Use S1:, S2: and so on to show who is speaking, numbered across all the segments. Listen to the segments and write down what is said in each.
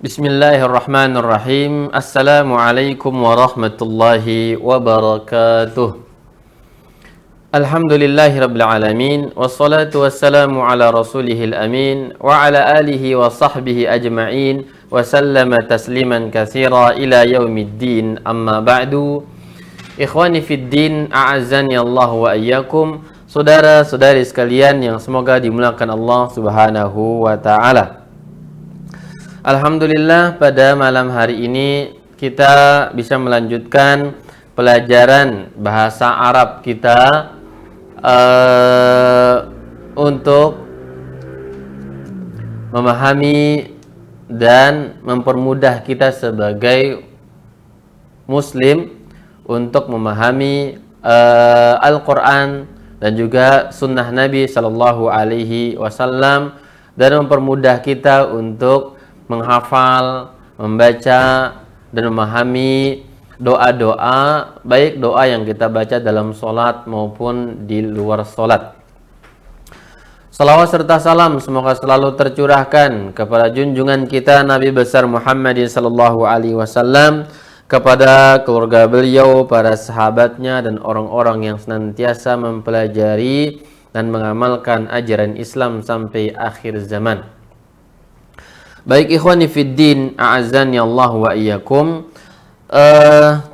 S1: Bismillahirrahmanirrahim. Assalamualaikum warahmatullahi wabarakatuh. Alhamdulillahirabbil alamin wassalatu wassalamu ala rasulihil amin wa ala alihi wa sahbihi ajma'in wa sallama tasliman katsira ila yaumiddin. Amma ba'du. Ikhwani fid din, a'azzani Allah wa iyyakum. Saudara-saudari sekalian yang semoga dimuliakan Allah Subhanahu wa taala. Alhamdulillah, pada malam hari ini kita bisa melanjutkan pelajaran bahasa Arab kita untuk memahami dan mempermudah kita sebagai muslim untuk memahami Al-Quran dan juga sunnah Nabi Sallallahu Alaihi Wasallam, dan mempermudah kita untuk menghafal, membaca, dan memahami doa-doa, baik doa yang kita baca dalam sholat maupun di luar sholat. Salawat serta salam semoga selalu tercurahkan kepada junjungan kita Nabi besar Muhammad sallallahu alaihi wasallam, kepada keluarga beliau, para sahabatnya, dan orang-orang yang senantiasa mempelajari dan mengamalkan ajaran Islam sampai akhir zaman. Baik ikhwani fid din, a'azzani Allah wa iyyakum.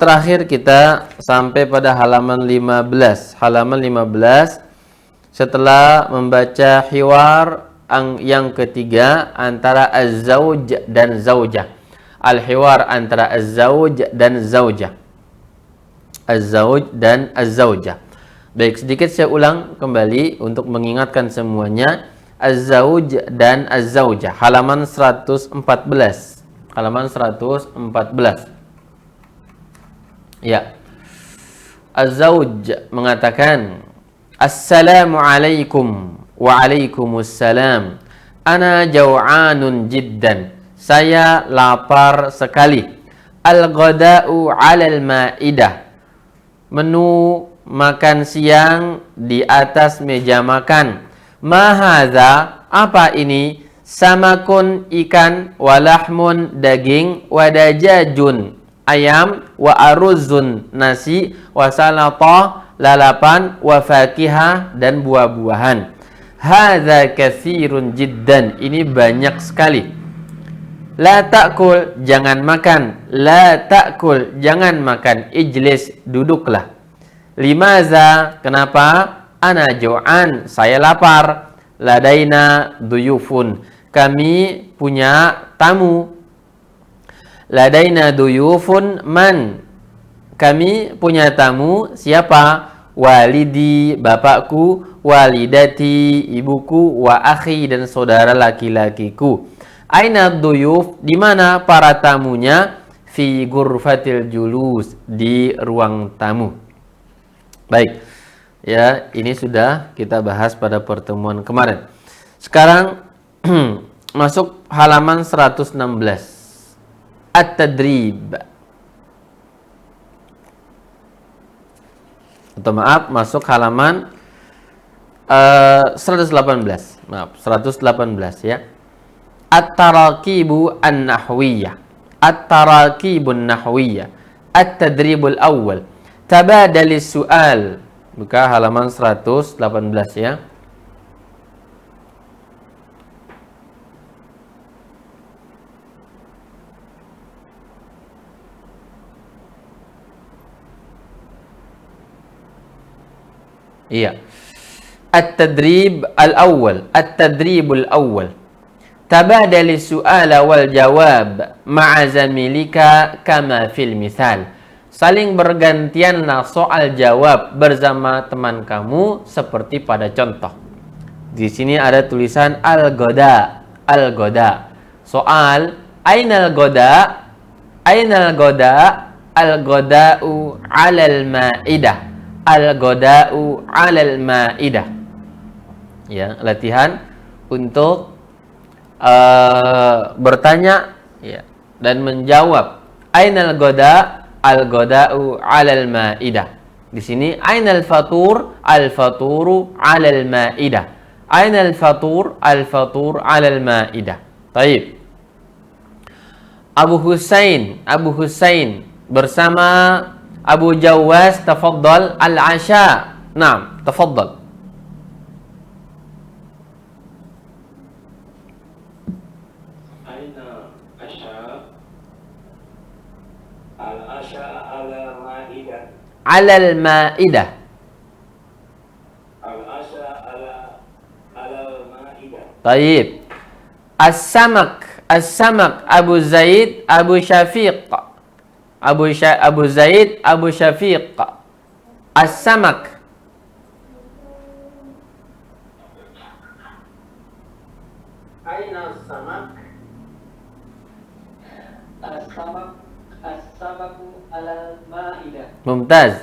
S1: Terakhir kita sampai pada halaman 15. Halaman 15 setelah membaca hiwar yang ketiga antara az-zauj dan zaujah. Al-hiwar antara az-zauj dan zaujah. Az-zauj dan az-zaujah. Baik, sedikit saya ulang kembali untuk mengingatkan semuanya. Az-zauj dan az-zaujah, halaman 114. Halaman 114. Ya. Az-zauj mengatakan, Assalamualaikum wa alaikumussalam. Ana jau'anun jiddan. Saya lapar sekali. Al-ghada'u 'alal ma'idah. Menu makan siang di atas meja makan. Mahadha, apa ini? Samakun, ikan, walahmun, daging, wadajajun, ayam, wa aruzun, nasi, wasalatah, lalapan, wa fakihah, dan buah-buahan. Hadha katsirun jiddan, ini banyak sekali. La ta'kul, jangan makan. La ta'kul, jangan makan. Ijlis, duduklah. Limaza, kenapa? Ana jau'an, saya lapar. Ladaina duyufun, kami punya tamu. Ladaina duyufun man, kami punya tamu. Siapa? Walidi, bapakku. Walidati, ibuku. Wa akhi, dan saudara laki-lakiku. Aina duyuf, di mana para tamunya? Fi ghurfatil julus, di ruang tamu. Baik. Ya, ini sudah kita bahas pada pertemuan kemarin. Sekarang masuk halaman 116. At-tadrib. Atau maaf, masuk halaman 118. Maaf, 118 ya. At-tarakibu an-nahwiyah. At-tarakibun nahwiyah. At-tadribul awal. Tabadalis su'al. Buka halaman 118 ya. Iya. At-tadrib al-awwal. At-tadribul awwal. Tabadali su'ala wal jawab ma'a zamilika kama fil misal. Saling bergantianlah soal jawab bersama teman kamu seperti pada contoh. Di sini ada tulisan al-goda. Al-goda. Soal ainal goda? Ainal goda? Al-goda'u 'alal ma'idah. Al-goda'u 'alal ma'idah. Ya, latihan untuk bertanya ya, dan menjawab. Ainal goda? Al-goda'u 'alal ma'idah. Di sini ainal fatur? Al-faturu 'alal ma'idah. Ainal fatur? Al-fatur 'alal ma'idah. Baik. Abu Husain bersama Abu Jawaz, tafaddal. Al-asha. Naam, tafaddal.
S2: Aina asya al-asya ala ma'idah.
S1: Alal ma'idah.
S2: Al-asya ala ma'idah.
S1: Taib. As-samak Abu Zaid Abu Syafiq. Abu Zaid Abu Syafiq. As-samak.
S2: Aina samak. As-samaku ala ma'idah.
S1: Mumtaz.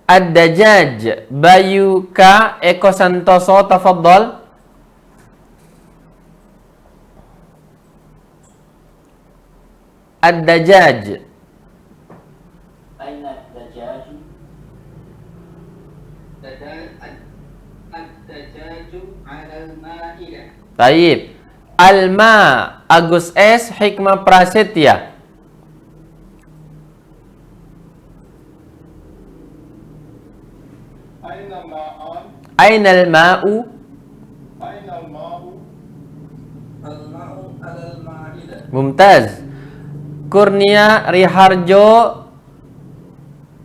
S1: Ad-dajjaj Bayuka Eko Santoso, tafaddal. Ad-dajjaj.
S2: Aina ad-dajjaju. Ad-dajjaju ala ma'idah.
S1: Taib. Alma Agus S. Hikmah Prasetya.
S2: Aina ma'an.
S1: Ainal ma'u.
S2: Aina al-ma'u. Al-ma'u ala ma'idah.
S1: Mumtaz. Kurnia Riharjo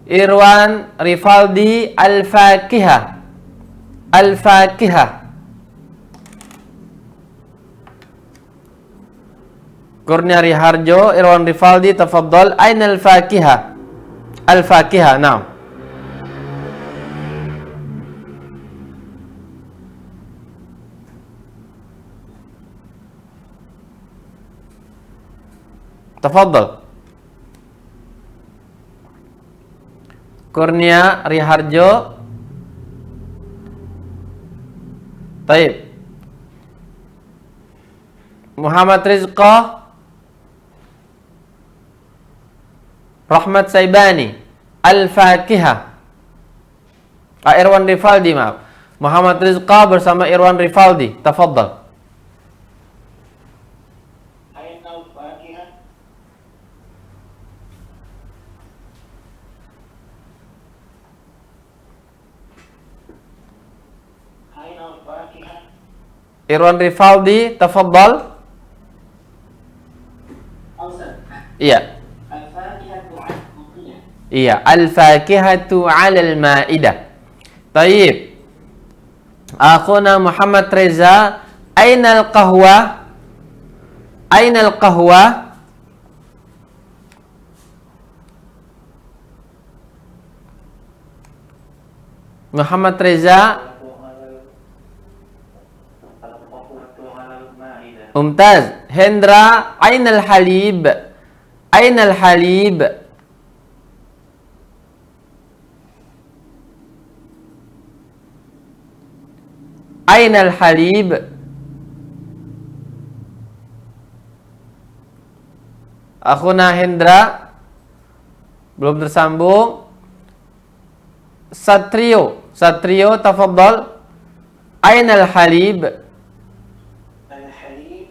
S1: Irwan Rifaldi Al-Fakihah. Al-Fakihah. Kurnia Riharjo Irwan Rifaldi, tafaddal. Aina al-Fakihah? Al-Fakihah, naam. Tafaddal. Kurnia Riharjo. Taib. Muhammad Rizqah Rahmat Saibani Al-Fakihah. Irwan Rifaldi, maaf. Muhammad Rizqah bersama Irwan Rifaldi, tafaddal.
S2: Aina al-fakihah. Aina al-fakihah.
S1: Irwan Rifaldi, tafaddal.
S2: Awsat.
S1: Iya.
S2: Al-fakihatu al-maqiyah.
S1: Iya, al-fakihatu 'alal ma'idah. Taib. Akhuna Muhammad Reza, ainal qahwa? Ainal qahwa? Muhammad Reza. Mumtaz. Hendra, ainal halib? Ainal halib? Ainal halib? Akhuna Hendra belum tersambung. Satrio, tafaddal. Ainal halib?
S2: Al-halib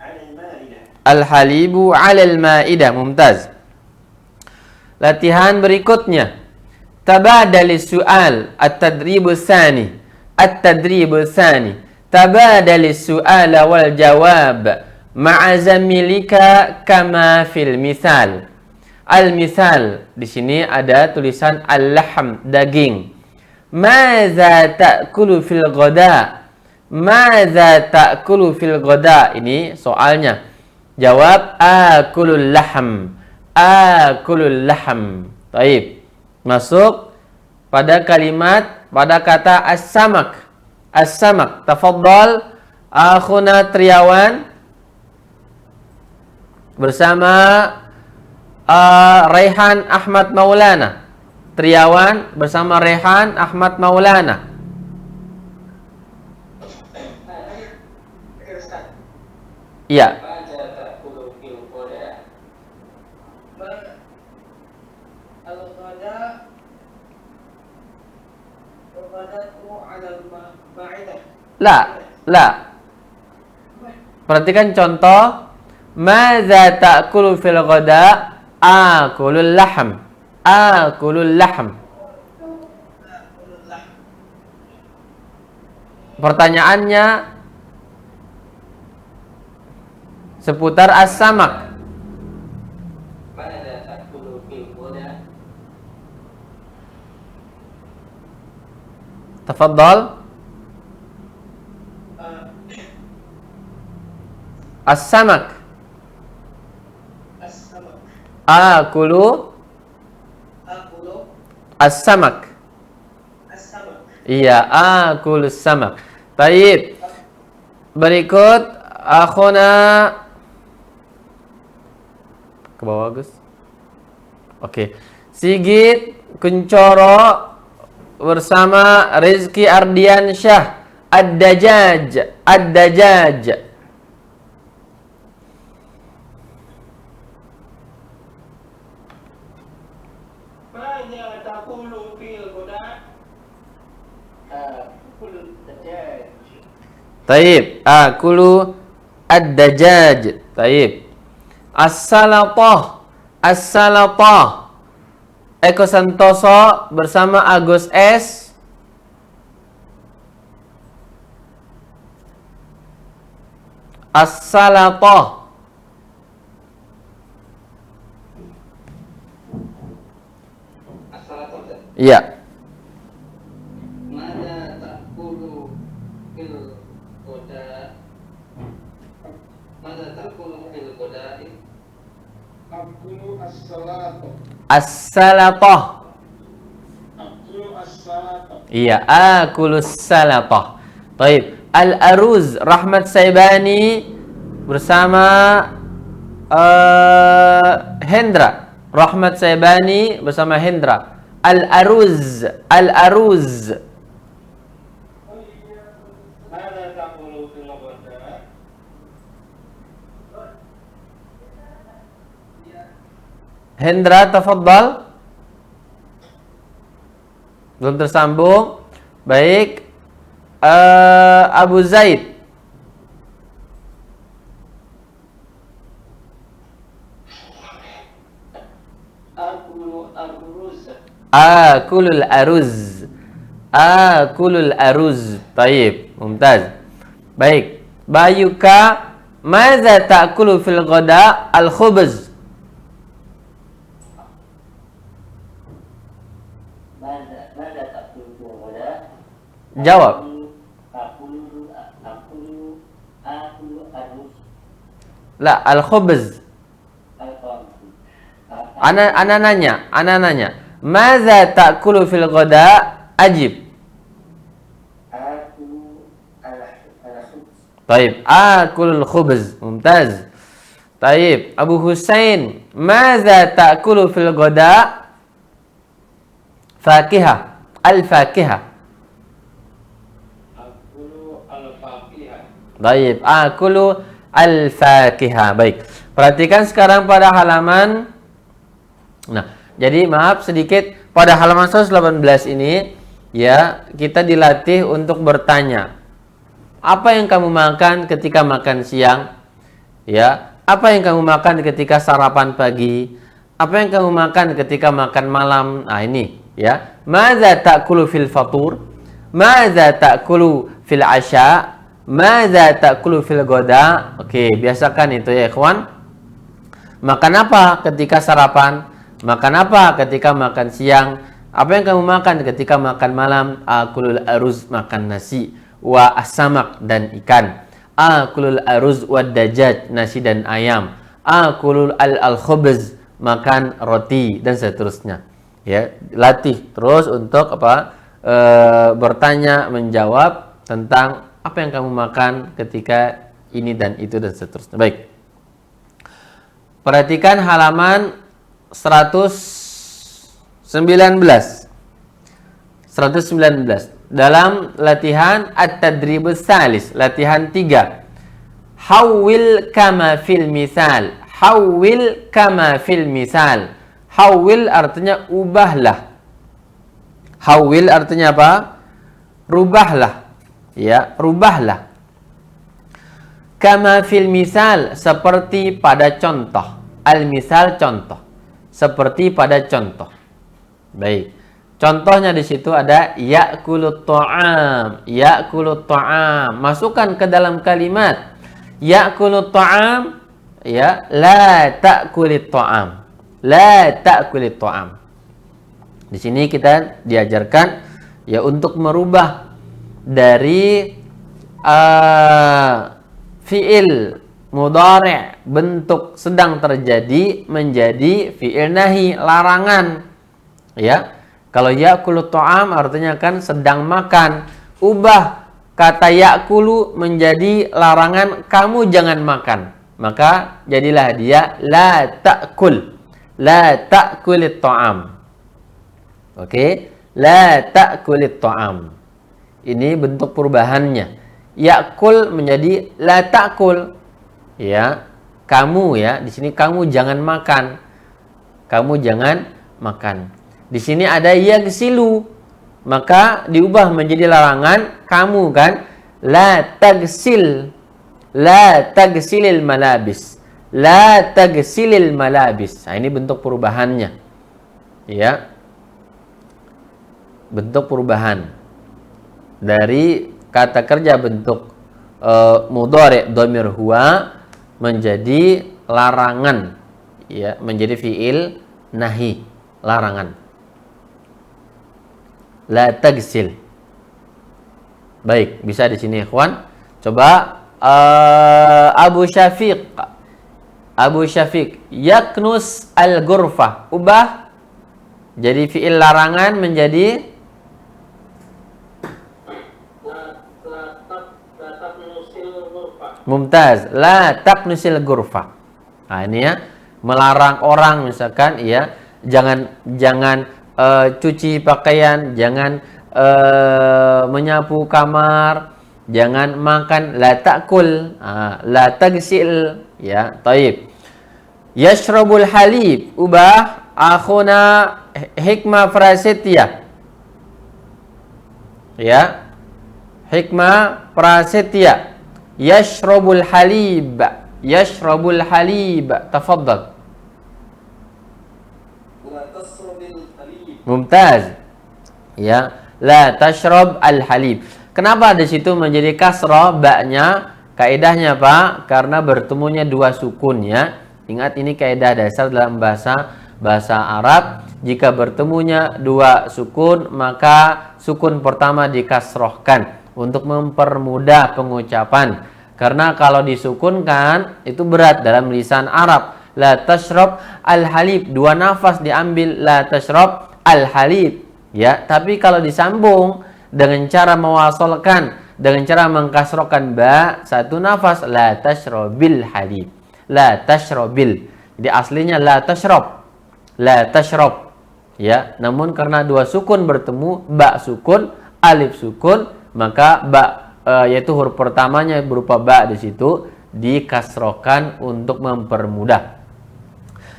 S2: ala al-ma'idah.
S1: Al-halibu 'alal ma'idah. Mumtaz. Latihan berikutnya. Tabadalis su'al. At-tadribu tsani. At-tadribu tsani. Tabadalis su'ala wal jawab ma'a zamilika kama fil misal. Al-misal, di sini ada tulisan al-lahm, daging. Madza ta'kulu fil ghada? Madza ta'kulu fil ghada? Ini soalnya. Jawab akulul lahm. Akulul lahm. Taib. Masuk pada kalimat, pada kata as-samak. As-samak. Tafaddal akhuna Triawan bersama Raihan Ahmad Maulana. Triawan bersama Raihan Ahmad Maulana. Iya. La. Perhatikan contoh. Madza ta'kulu fil ghada? Akulul lahm. Akulul lahm. Pertanyaannya seputar as-samak.
S2: ماذا تأكل في الغداء؟
S1: Tafadhal. As-samak.
S2: السمك.
S1: Akulu
S2: آكل
S1: as-samak.
S2: السمك.
S1: Iya, akulu samak. Taib. Berikut akhuna ke bawah, Gus. Oke. Sigit Kuncoro bersama Rizky Ardiansyah. Ad-Dajjaj. Ad-Dajjaj.
S2: ماذا تقول في الغداء؟ آكل الدجاج.
S1: Taib. Akulu ad-dajjaj. Taib. As-salatah. As-salatah. Eko Santoso bersama Agus S. As-salatah.
S2: السلطة.
S1: Iya.
S2: ماذا تأكل في الغداء؟ ماذا تأكل في الغداء؟
S3: أكل السلطة.
S1: As-salatah.
S3: أكل السلطة.
S1: Iya, akulus salatah. Taib. Al-Aruz Rahmat Saibani bersama Hendra. Rahmat Saibani bersama Hendra. Al-Aruz. Al-Aruz.
S3: ماذا تأكل في الغداء؟
S1: Hendra, tafadhal. Belum tersambung. Baik. Abu Zaid.
S2: آكل الرز.
S1: Akulul aruz. Akulul aruz. Taib. Mumtaz. Baik. Bayuka. Madza ta'kulu fil ghada? Al-khubz.
S2: ماذا تأكل في الغداء؟
S1: Jawab.
S2: آكل الرز.
S1: La, al-khubz. Ana nanya. Madza ta'kulu fil ghada? Ajib.
S2: آكل الخبز.
S1: Taib. Akulul khubz. Mumtaz. Taib. Abu Husain. Madza ta'kulu fil ghada? Fakihah. Al-fakihah.
S3: أكل الفاكهة.
S1: Baik, akulu al-fakihah. Baik. Perhatikan sekarang pada halaman. Nah, jadi maaf sedikit pada halaman 118 ini ya, kita dilatih untuk bertanya. Apa yang kamu makan ketika makan siang? Ya, apa yang kamu makan ketika sarapan pagi? Apa yang kamu makan ketika makan malam? Nah, ini ya. Madza ta'kulu fil fatur? Madza ta'kulu fil asya? Madza ta'kulu fil ghada? Oke, biasakan itu ya, ikhwan. Makan apa ketika sarapan? Makan apa ketika makan siang? Apa yang kamu makan ketika makan malam? Akulul aruz, makan nasi, wa asamak, dan ikan. Akulul aruz wa dajjaj, nasi dan ayam. Akulul al-khubz, makan roti, dan seterusnya. Ya, latih terus untuk bertanya, menjawab tentang apa yang kamu makan ketika ini dan itu dan seterusnya. Baik. Perhatikan halaman 119 dalam latihan at-tadribus salis, latihan 3. Hawwil kama fil misal. Hawwil kama fil misal. Hawwil artinya ubahlah. Hawwil artinya apa? Rubahlah. Ya, rubahlah. Kama fil misal, seperti pada contoh. Al misal contoh. Seperti pada contoh. Baik. Contohnya di situ ada ya'kulut ta'am. Ya'kulut ta'am. Masukkan ke dalam kalimat ya'kulut ta'am, ya, la ta'kulit ta'am. La ta'kulit ta'am. Di sini kita diajarkan ya untuk merubah dari fi'il mudhari' bentuk sedang terjadi menjadi fi'il nahi, larangan. Ya. Kalau ya'kulu ta'am artinya kan sedang makan. Ubah kata ya'kulu menjadi larangan, kamu jangan makan. Maka jadilah dia la ta'kul. La ta'kulit ta'am. Oke? La ta'kulit ta'am. Ini bentuk perubahannya. Ya'kul menjadi la ta'kul. Ya. Kamu ya, di sini kamu jangan makan. Kamu jangan makan. Di sini ada yagsilu, maka diubah menjadi larangan, kamu kan, la tagsil, la tagsilil malabis, la tagsilil malabis. Nah, ini bentuk perubahannya. Ya. Bentuk perubahan dari kata kerja bentuk mudhari' dhamir huwa menjadi larangan, ya, menjadi fi'il nahi, larangan. La tagsil. Baik, bisa di sini ikhwan. Coba Abu Syafiq. Abu Syafiq, yaknus al-ghurfah. Ubah jadi fi'il larangan menjadi mumtaz. La taknusil ghurfah. Nah, ini ya, melarang orang misalkan ya, jangan cuci pakaian, jangan menyapu kamar, jangan makan, la ta'kul, la tagsil, ya, taib. Yashrabul halib, ubah akhuna hikmah prasetya. Ya. Hikmah prasetya. Yashrabul halib. Yashrabul halib. Tafaddal. Mumtaz. Ya, la tashrab al-halib. Kenapa di situ menjadi kasrah ba-nya? Kaidahnya Pak, karena bertemunya dua sukun ya. Ingat ini kaidah dasar dalam bahasa Arab. Jika bertemunya dua sukun, maka sukun pertama dikasrohkan untuk mempermudah pengucapan. Karena kalau disukunkan itu berat dalam lisan Arab. La tashrab al-halib, dua nafas diambil, la tashrab al-halib, ya. Tapi kalau disambung dengan cara mewasolkan, dengan cara mengkasrokan ba, satu nafas, la tashrabil halib, la tashrabil. Jadi aslinya la tashrab, la tashrab, ya. Namun karena dua sukun bertemu, ba sukun, alif sukun, maka ba yaitu huruf pertamanya berupa ba di situ dikasrokan untuk mempermudah.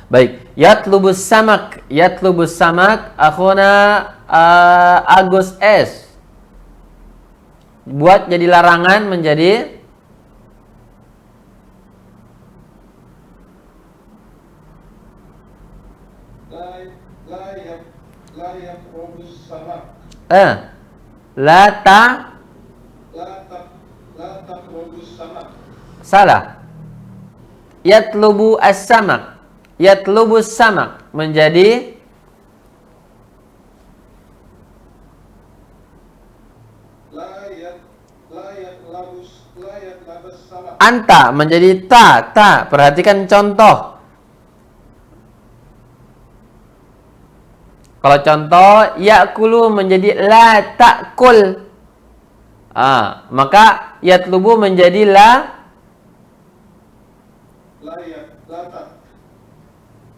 S1: Baik, yatlubus samak, yatlubus samak, akhuna Agus S. Buat jadi larangan menjadi salah. Yatlubu as-samak. Yatlubus samak menjadi anta menjadi ta. Perhatikan contoh. Kalau contoh yakulu menjadi la ta'kul. Maka yatlubu menjadi la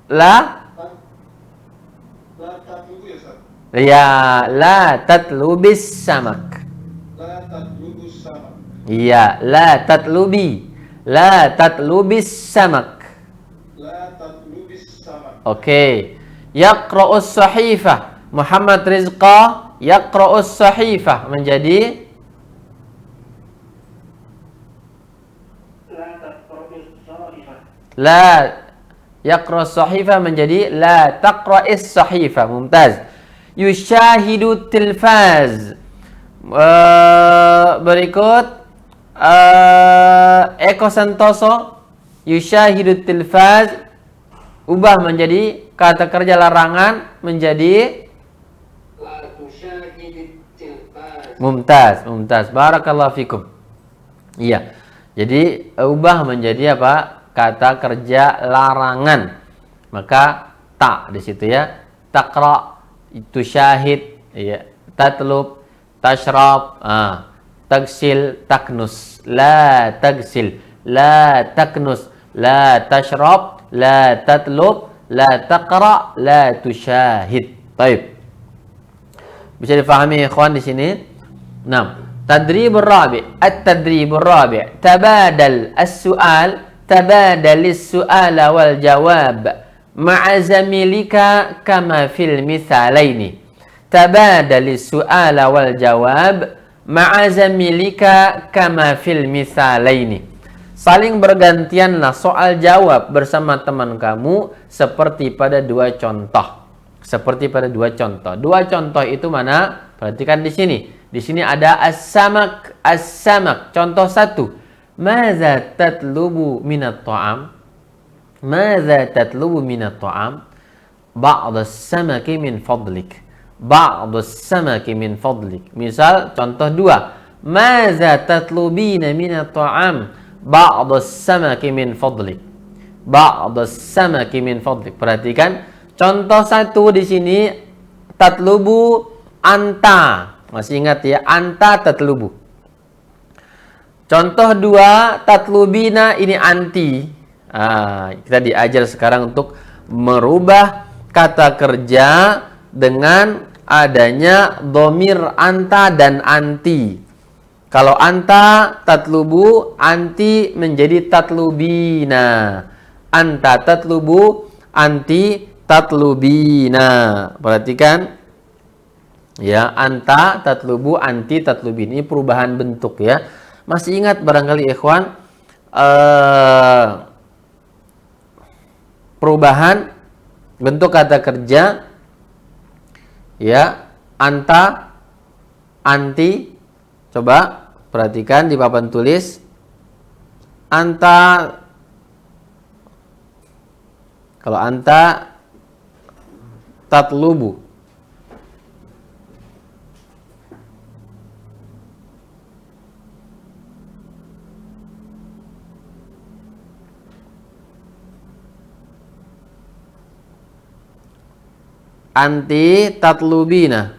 S1: la tatlubis samak. Iya, la tatlubis samak. Oke. Yaqra'us sahifah. Muhammad Rizqa yaqra'us sahifah menjadi
S2: لا تقرأ الصحيفة.
S1: La yaqra as-sahifah menjadi la taqra'is sahifah. Mumtaz. Yushahidu tilfaz. Berikut Eko Santoso, yushahidu tilfaz, ubah menjadi kata kerja larangan menjadi
S3: La tusyahidit tilfaz.
S1: mumtaz. Barakallahu fikum. Iya. Jadi ubah menjadi apa? Kata kerja larangan. Maka ta di situ ya. Taqra, itu syahid, ya. Tatlub, tashrab, tagsil, taknus. La tagsil, la taknus, la tashrab, la tatlub, la taqra, la tusyahid. Baik. Bisa difahami ikhwan di sini? Nah, tadribur rabi', at-tadribur rabi', tabadal as-su'al, tabadalis su'ala wal jawab ma'a zamilika kama fil mithalaini. Tabadalis su'ala wal jawab ma'a zamilika kama fil mithalaini. Saling bergantianlah soal jawab bersama teman kamu seperti pada dua contoh. Seperti pada dua contoh. Dua contoh itu mana? Perhatikan di sini. Di sini ada as-samak, as-samak. Contoh satu. Maza tatlubu minat ta'am? Maza tatlubu minat ta'am? Ba'd as-samaki min fadlik. Ba'd as-samaki min fadlik. Misal contoh dua. Maza tatlubina minat ta'am? Ba'd as-samaki min fadlik. Ba'd as-samaki min fadlik. Perhatikan contoh satu di sini tatlubu anta. Masih ingat ya, anta tatlubu. Contoh dua, tatlubina, ini anti. Kita diajar sekarang untuk merubah kata kerja dengan adanya dhamir anta dan anti. Kalau anta tatlubu, anti menjadi tatlubina. Anta tatlubu, anti tatlubina. Perhatikan. Ya, anta tatlubu, anti tatlubina. Ini perubahan bentuk ya. Masih ingat barangkali ikhwan perubahan bentuk kata kerja ya, anta, anti. Coba perhatikan di papan tulis. Anta, kalau anta tatlubu, anti tatlubina.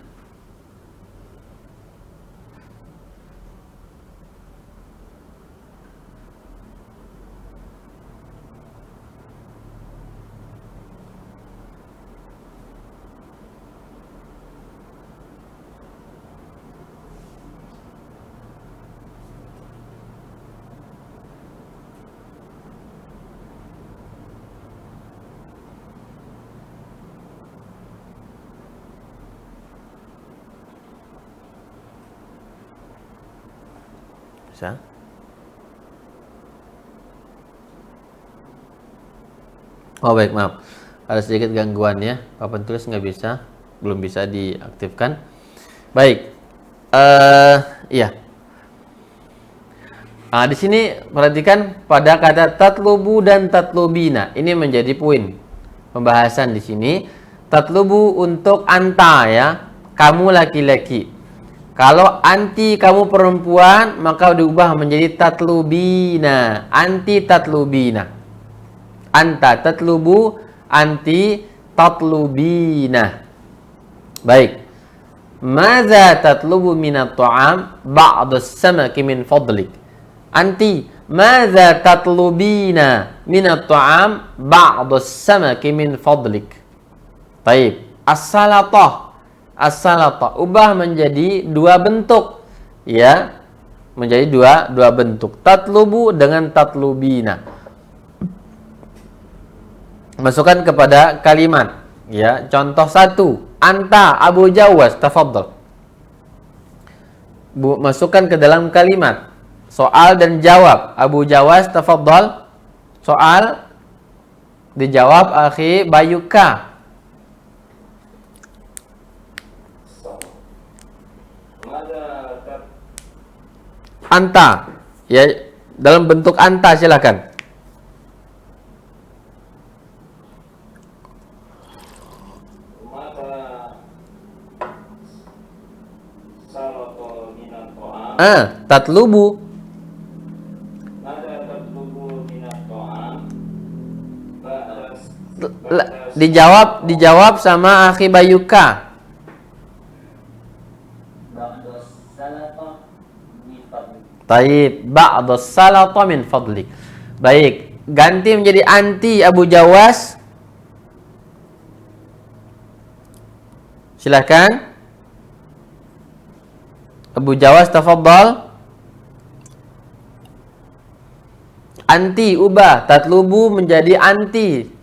S1: Bisa? Oh baik, maaf. Ada sedikit gangguan ya. Papan tulis nggak bisa, belum bisa diaktifkan. Baik. Iya. Di sini perhatikan pada kata tatlubu dan tatlubina. Ini menjadi poin pembahasan di sini. Tatlubu untuk anta ya. Kamu laki-laki. Kalau anti kamu perempuan, maka diubah menjadi tatlubina. Anti tatlubina. Anta tatlubu, anti tatlubina. Baik. Maza tatlubu minat ta'am? Ba'd as-samaki min fadlik. Anti, maza tatlubina minat ta'am? Ba'd as-samaki min fadlik. Baik. As-salatah. As-salatah ubah menjadi dua bentuk ya, menjadi dua bentuk, tatlubu dengan tatlubina. Masukkan kepada kalimat ya. Contoh satu, anta Abu Jawas, tafadhal. Masukkan ke dalam kalimat Soal dan jawab. Abu Jawas, tafadhal. Soal dijawab akhi Bayuka. Anta. Ya, dalam bentuk anta silakan. Tatlubu. Dijawab sama akhi Bayuka. Taib, ba'dus salata min fadlik. Baik, ganti menjadi anti Abu Jawas. Silakan. Abu Jawas tafadhal. Anti ubah, tatlubu menjadi anti.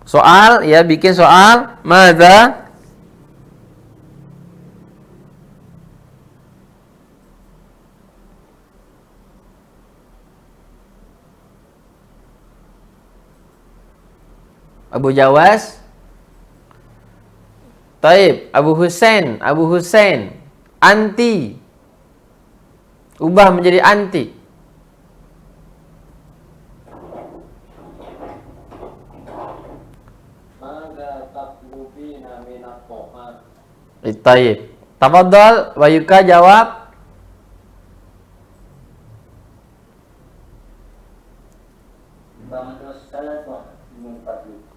S1: Soal, ya bikin soal. Madza? Abu Jawas. Taib, Abu Husain. Anti. Ubah menjadi anti. Taib. Tafadhal, Bayuka jawab.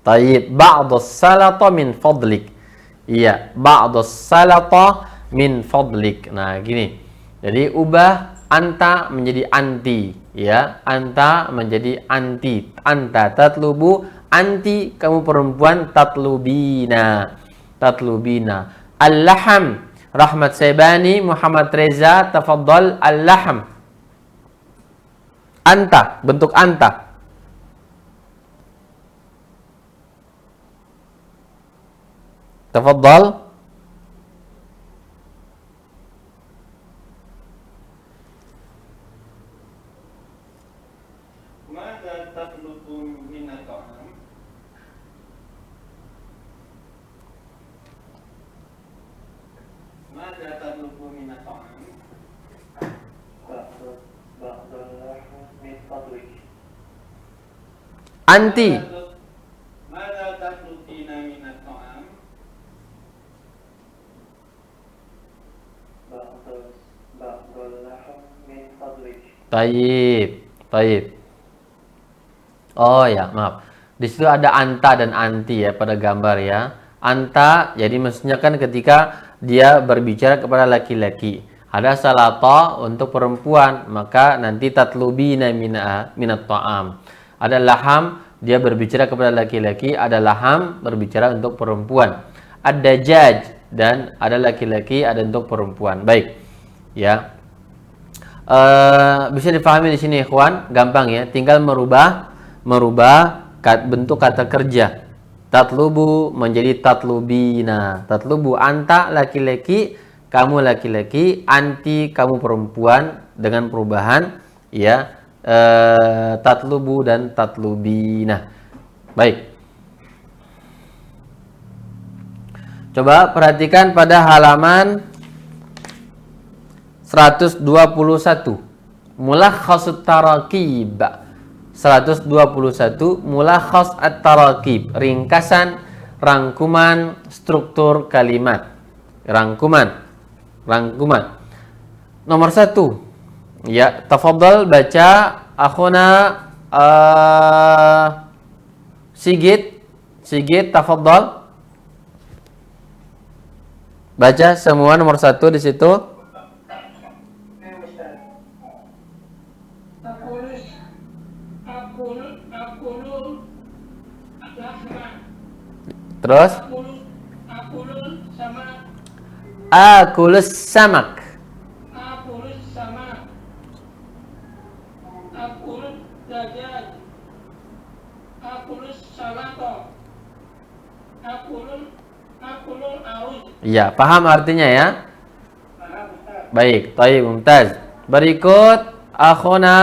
S1: Taib, ba'dus salata min fadlik. Iya, ba'dus salata min fadlik. Nah, gini. Jadi ubah anta menjadi anti, ya. Anta menjadi anti. Anta tatlubu, anti kamu perempuan, tatlubina. Al-laham. Rahmat Saibani, Muhammad Reza, tafadhal al-laham. Anta, bentuk anta. Tafadhal. Anti. Taib. Oh ya, maaf. Di situ ada anta dan anti ya pada gambar ya. Anta jadi maksudnya kan ketika dia berbicara kepada laki-laki. Ada salata untuk perempuan, maka nanti tatlubina minat ta'am. Ada laham, dia berbicara kepada laki-laki, ada laham berbicara untuk perempuan. Ada jaj dan ada laki-laki, ada untuk perempuan. Baik. Ya. Bisa difahami di sini ikhwan, gampang ya. Tinggal merubah bentuk kata kerja. Tatlubu menjadi tatlubina. Tatlubu anta laki-laki, kamu laki-laki, anti kamu perempuan dengan perubahan ya. Tatlubu dan tatlubina. Baik. Coba perhatikan pada halaman 121. Mulakhasut tarakib. 121 mulakhas at-tarakib. Ringkasan, rangkuman, struktur kalimat. Rangkuman. Nomor 1. Ya, tafadhal baca akhuna Sigit, tafadhal. Baca semua nomor 1 di situ. Terus? Akulus samak. Ya, paham artinya ya? Baik, baik, mumtaz. Berikut akhuna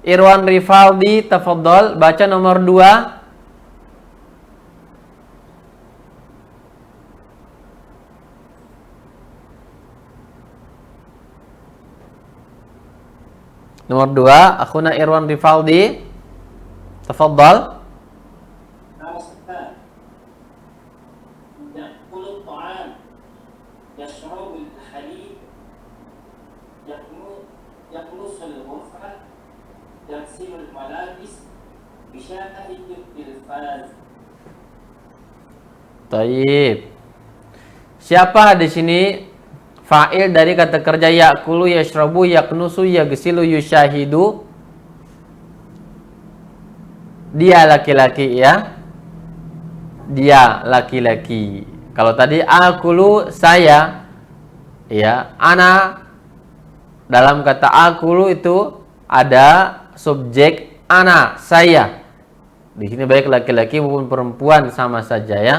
S1: Irwan Rifaldi, tafadhol baca nomor 2. Nomor 2, akhuna Irwan Rifaldi, tafadhol.
S2: يأكل الطعام يشرب الحليب يكنس الغرفة يغسل الملابس يشاهد التلفاز.
S1: Taib. Siapa di sini fa'il dari kata kerja ya'kulu, yashrabu, yaknusu, yaghsilu, yushahidu? Dia laki-laki ya. Dia laki-laki. Kalau tadi akulu saya, ya, ana dalam kata akulu itu ada subjek ana, saya. Di sini baik laki-laki maupun perempuan sama saja ya.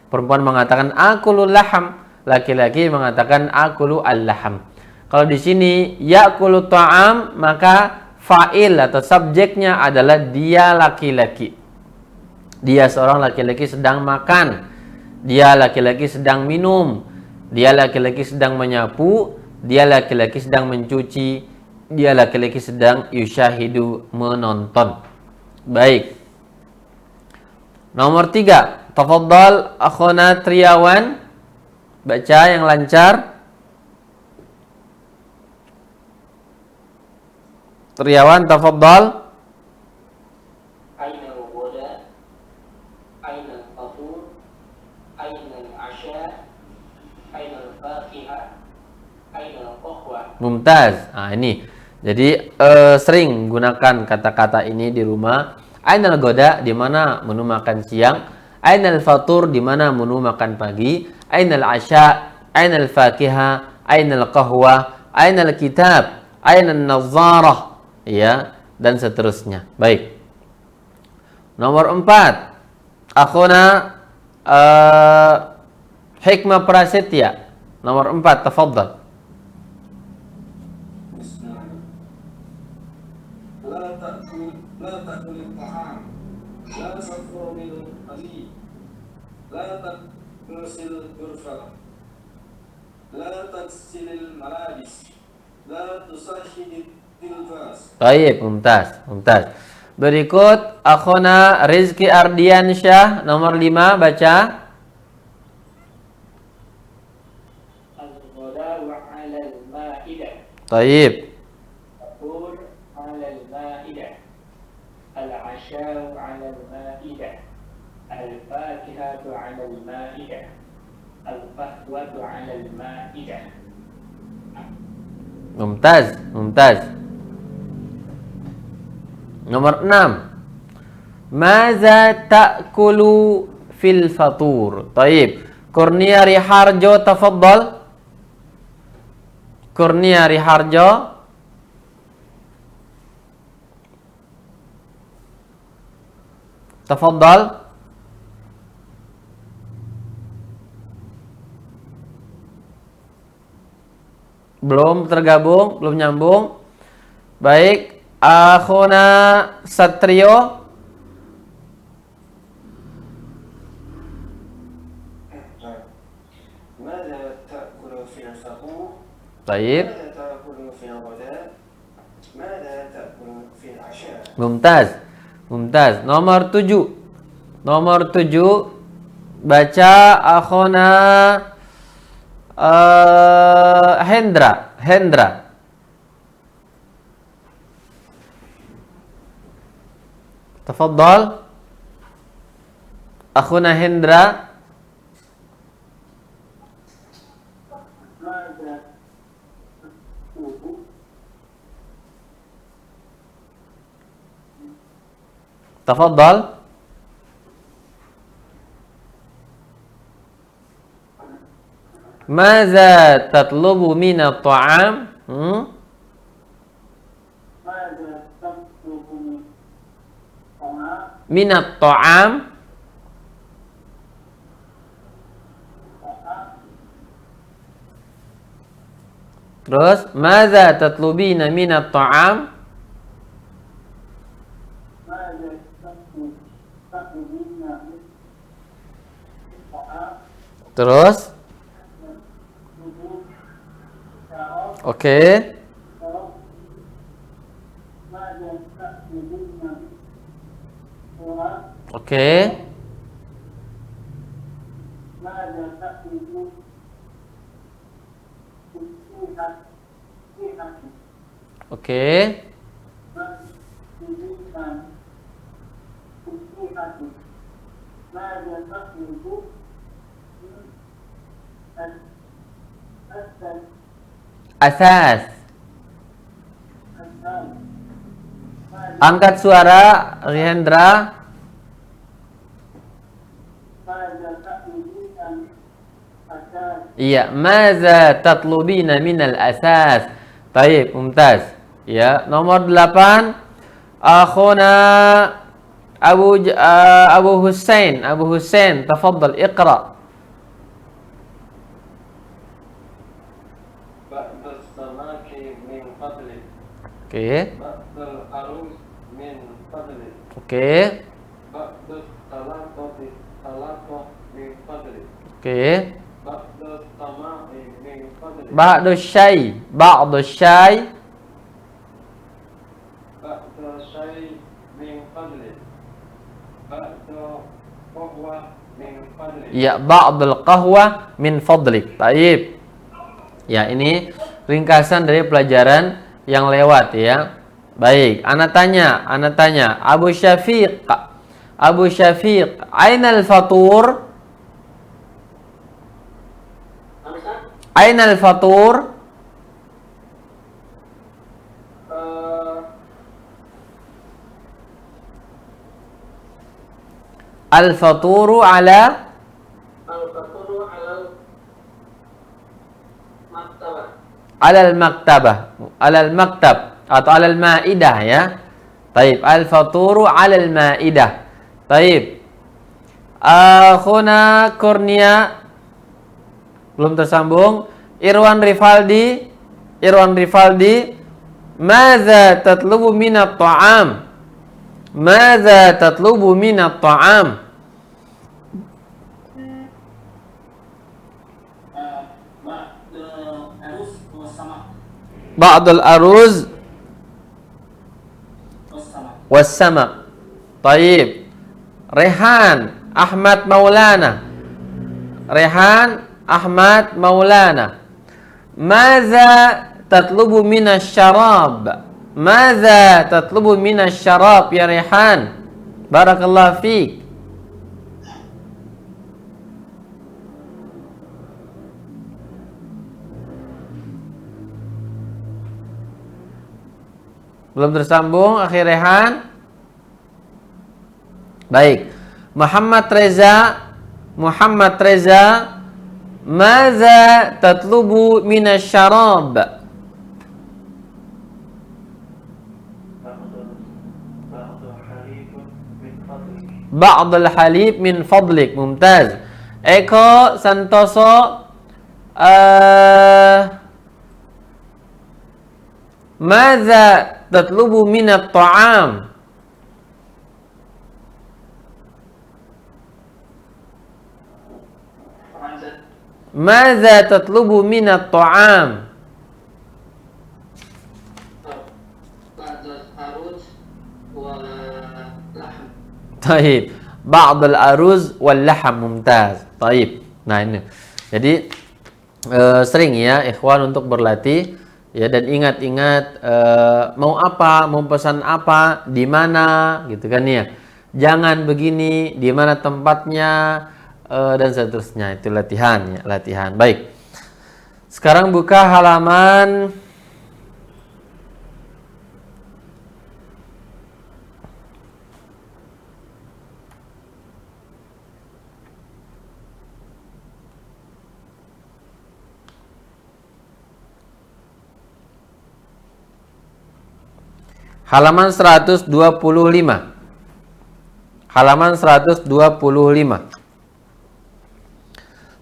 S1: Perempuan mengatakan akulu laham, laki-laki mengatakan akulu al-laham. Kalau di sini ya'kulu ta'am, maka fa'il atau subjeknya adalah dia laki-laki. Dia seorang laki-laki sedang makan. Dia laki-laki sedang minum. Dia laki-laki sedang menyapu. Dia laki-laki sedang mencuci. Dia laki-laki sedang yushahidu, menonton. Baik. Nomor 3. Tafadhal akhuna Triawan. Baca yang lancar. Triawan, tafadhal.
S3: أين الغداء؟ أين الفطور؟ أين العشاء؟ أين الفاكهة؟ أين القهوة؟
S1: Mumtaz. Nah, ini. Jadi sering gunakan kata-kata ini di rumah. Ainal goda, di mana menu makan siang. Ainal fatur, di mana menu makan pagi. Ainal asya, ainal fakiha, ainal qahwa, ainal kitab, ainal nazarah, ya, dan seterusnya. Baik. Nomor 4. Akhuna Hikmah Prasetya. Nomor 4, tafadhal.
S2: لا تأكل الطعام لا تشرب الحليب لا تكنس الغرفة لا تغسل الملابس لا تصحن التلفاز.
S1: Baik, mumtaz, mumtaz. Berikut akhuna Rizky Ardiansyah, nomor 5, baca.
S3: الغداء على المائدة.
S1: Taib.
S3: الفطور على المائدة. العشاء على المائدة. الفاكهة على المائدة. القهوة على المائدة.
S1: Mumtaz, mumtaz. Nomor 6. Maza ta'kulu fil fatur. Taib. Kurnia Riharjo, tafadhal. Kurnia Riharjo. Tafadhal. Belum tergabung, belum nyambung. Baik, akhuna Satrio.
S2: ماذا تأكل في الفطور؟
S1: Taib.
S2: ماذا تأكل في الغداء؟ ماذا تأكل في العشاء؟
S1: Mumtaz. Mumtaz. Nomor 7. Nomor 7. Baca akhuna Hendra. Hendra. Tafadhal. Akhuna Hendra.
S2: ماذا
S1: Tafadhal. Maza tatlubu minat ta'am?
S2: ماذا تطلب من الطعام؟
S1: Minat ta'am? Terus, madza tatlubina minat ta'am? Terus, oke. Oke. Oke. Asas. Angkat suara, Rihendra. Iya, maza tatlubina minal asas. Baik, mumtaz. Ya, nomor 8. Akhuna Abu Hussein, tafaddal iqra.
S2: Ba'dus samaki min fadlik.
S1: Oke.
S2: Ba'dul arus min fadlik.
S1: Oke.
S2: Ba'dus talaqah min fadlik.
S1: Oke.
S2: Ba'dus sama'i min fadlik.
S1: Ba'du syai. Ba'du syai.
S2: Ba'du syai min fadlik. Ba'du qahwa min fadlik.
S1: Ya, ba'dul qahwa min fadlik. Baik. Ya, ini ringkasan dari pelajaran yang lewat ya. Baik, ana tanya, Abu Syafiq, ainal fatur? Ainal fatur? Al-faturu ala alal maktabah, alal maktab atau alal maidah ya. Taib, al-faturu alal maidah. Taib. Akhuna Kurnia belum tersambung. Irwan Rifaldi, Maza tatlubu minat ta'am? Maza tatlubu minat ta'am? Ba'dul aruz wassamak. Taib. Rehan Ahmad Maulana. Maza tatlubu minas syarab? Maza tatlubu minas syarab ya Rehan? Barakallahu fiik. Belum tersambung, akhir Rehan. Baik. Muhammad Reza, maza tatlubu minas syarab? Ba'dul halib min fadlik. Mumtaz. Eko Santoso, maza tatlubu minat ta'am? Maza tatlubu minat ta'am? Taib. Ba'dul aruz wal laham. Mumtaz. Taib. Nah ini. Jadi sering ya ikhwan untuk berlatih ya, dan ingat-ingat mau apa, mau pesan apa, di mana gitu kan ya. Jangan begini, di mana tempatnya, dan seterusnya. Itu latihan ya, latihan. Baik. Sekarang buka halaman halaman 125. Halaman 125.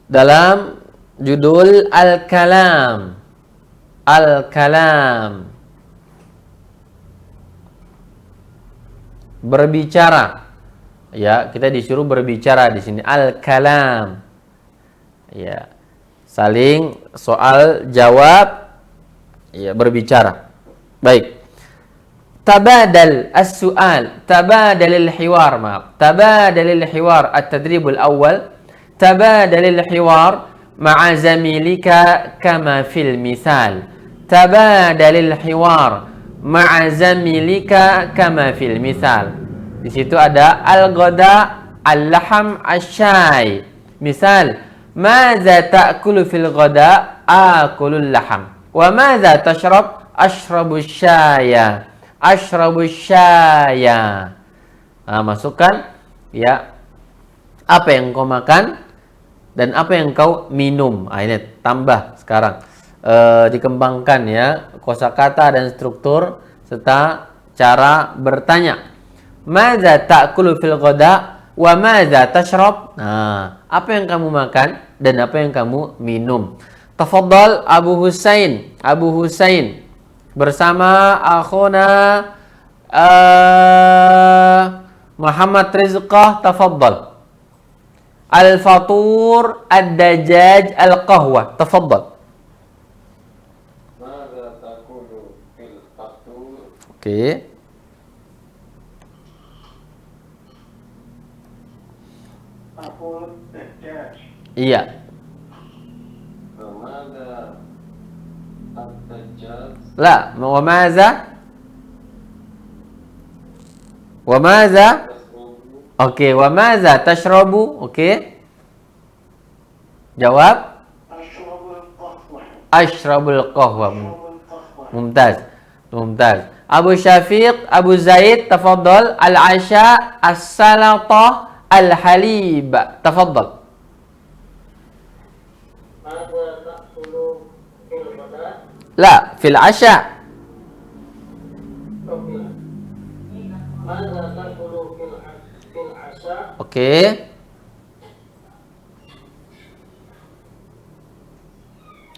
S1: Dalam judul Al-Kalam. Al-kalam. Berbicara. Ya, kita disuruh berbicara di sini. Al-kalam. Ya. Saling soal jawab, ya, berbicara. Baik. Tabadal as-su'al, tabadal al-hiwar, maaf. Tabadal al-hiwar at-tadrib al-awwal. Tabadal al-hiwar ma'a zamilika kama fil misal. Tabadal al-hiwar ma'a zamilika kama fil misal. Di situ ada al-ghada, al-laham, asy-syai. Misal, madza ta'kulu fil ghada? Akulul laham. Wa madza tashrab? Ashrabu syaya. Ashrabu syaya. Nah, masukkan ya apa yang kau makan dan apa yang kau minum. Nah, ini tambah sekarang. Dikembangkan ya kosakata dan struktur serta cara bertanya. Madza ta'kulu fil ghada wa madza tashrab? Nah, apa yang kamu makan dan apa yang kamu minum? Tafadhal Abu Husain. Abu Husain bersama akhuna Muhammad Rizqah, tafadhal. Al-fatur, ad-dajaj, al-qahwa, tafadhal. Oke.
S2: Aqul dajjaj.
S1: Iya. La, wa maza? Wa maza? Oke, wa maza tashrabu? Oke. Jawab?
S2: Ashrabul qahwa.
S1: Ashrabul qahwa.
S2: Ashrabul qahwa.
S1: Mumtaz. Mumtaz. Abu Syafiq, Abu Zaid, tafadhal. Al-asha, as-salatah, al-halib. Tafadhal. La, fil asha. Oke.